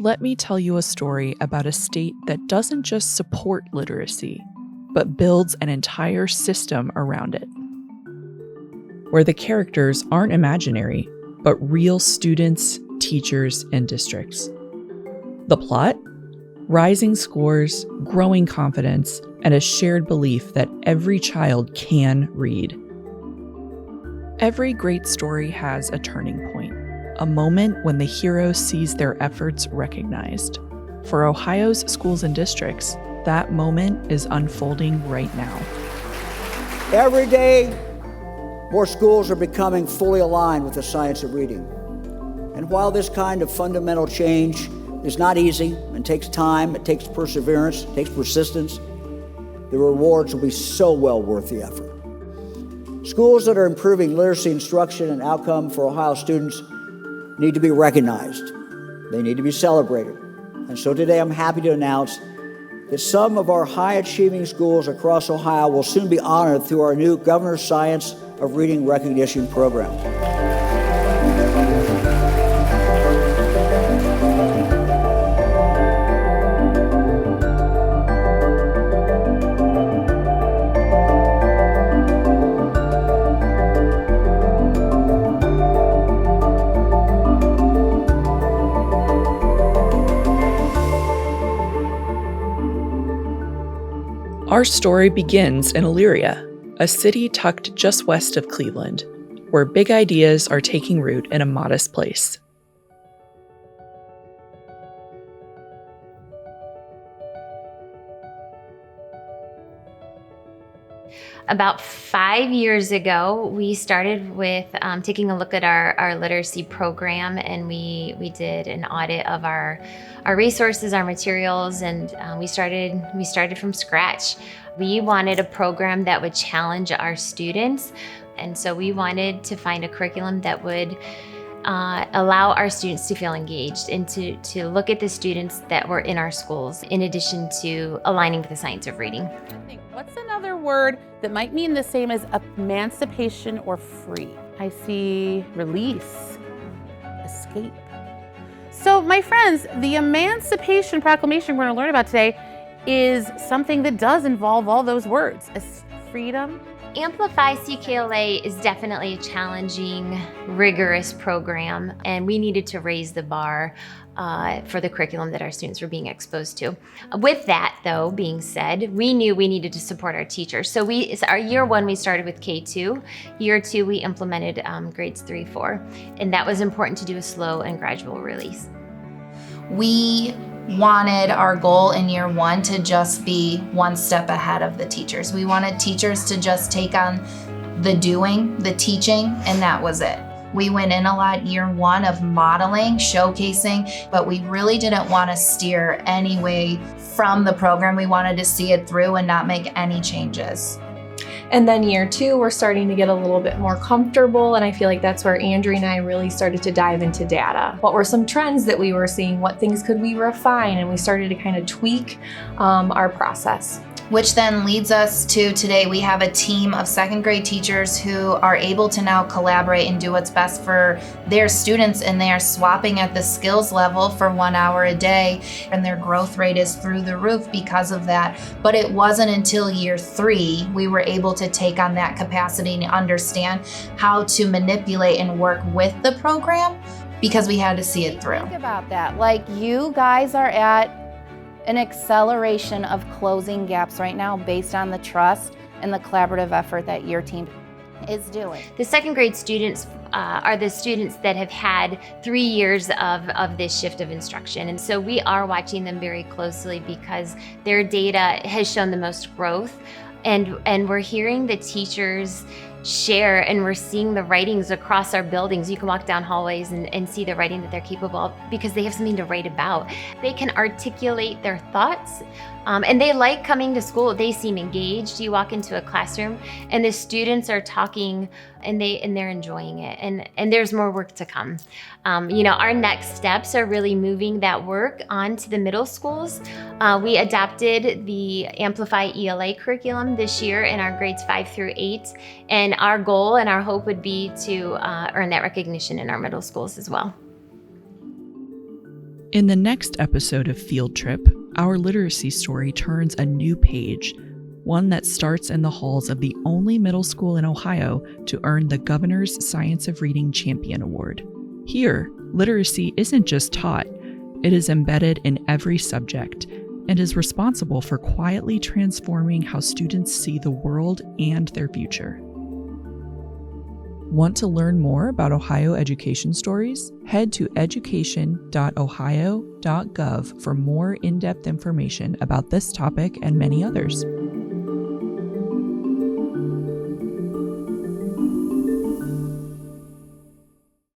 Let me tell you a story about a state that doesn't just support literacy, but builds an entire system around it, where the characters aren't imaginary, but real students, teachers, and districts. The plot? Rising scores, growing confidence, and a shared belief that every child can read. Every great story has a turning point, a moment when the hero sees their efforts recognized. For Ohio's schools and districts, that moment is unfolding right now. Every day, more schools are becoming fully aligned with the science of reading. And while this kind of fundamental change is not easy and takes time, it takes perseverance, it takes persistence, the rewards will be so well worth the effort. Schools that are improving literacy instruction and outcome for Ohio students need to be recognized. They need to be celebrated. And so today I'm happy to announce that some of our high-achieving schools across Ohio will soon be honored through our new Governor's Science of Reading Recognition program. Our story begins in Elyria, a city tucked just west of Cleveland, where big ideas are taking root in a modest place. About 5 years ago, we started with taking a look at our literacy program, and we did an audit of our resources, our materials, and we started from scratch. We wanted a program that would challenge our students, and so we wanted to find a curriculum that would allow our students to feel engaged and to look at the students that were in our schools, in addition to aligning with the science of reading. What's another word that might mean the same as emancipation or free? I see release, escape. So my friends, the Emancipation Proclamation we're going to learn about today is something that does involve all those words. Freedom. Amplify CKLA is definitely a challenging, rigorous program, and we needed to raise the bar for the curriculum that our students were being exposed to. With that, though, being said, we knew we needed to support our teachers. So our year one, we started with K2. Year two, we implemented grades 3, 4, and that was important to do a slow and gradual release. We wanted our goal in year one to just be one step ahead of the teachers. We wanted teachers to just take on the doing, the teaching, and that was it. We went in a lot year one of modeling, showcasing, but we really didn't want to steer any way from the program. We wanted to see it through and not make any changes. And then year two, we're starting to get a little bit more comfortable, and I feel like that's where Andrea and I really started to dive into data. What were some trends that we were seeing? What things could we refine? And we started to kind of tweak our process. Which then leads us to today. We have a team of second grade teachers who are able to now collaborate and do what's best for their students, and they are swapping at the skills level for 1 hour a day, and their growth rate is through the roof because of that. But it wasn't until year 3 we were able to take on that capacity and understand how to manipulate and work with the program, because we had to see it through. Think about that. Like, you guys are at an acceleration of closing gaps right now based on the trust and the collaborative effort that your team is doing. The second grade students are the students that have had 3 years of this shift of instruction. And so we are watching them very closely because their data has shown the most growth. And we're hearing the teachers share, and we're seeing the writings across our buildings. You can walk down hallways and see the writing that they're capable of because they have something to write about. They can articulate their thoughts, and they like coming to school. They seem engaged. You walk into a classroom and the students are talking, and they're enjoying it, and there's more work to come. Our next steps are really moving that work onto the middle schools. We adopted the Amplify ELA curriculum this year in our grades 5 through 8, and our goal and our hope would be to earn that recognition in our middle schools as well. In the next episode of Field Trip, our literacy story turns a new page, one that starts in the halls of the only middle school in Ohio to earn the Governor's Science of Reading Champion Award. Here, literacy isn't just taught, it is embedded in every subject and is responsible for quietly transforming how students see the world and their future. Want to learn more about Ohio education stories? Head to education.ohio.gov for more in-depth information about this topic and many others.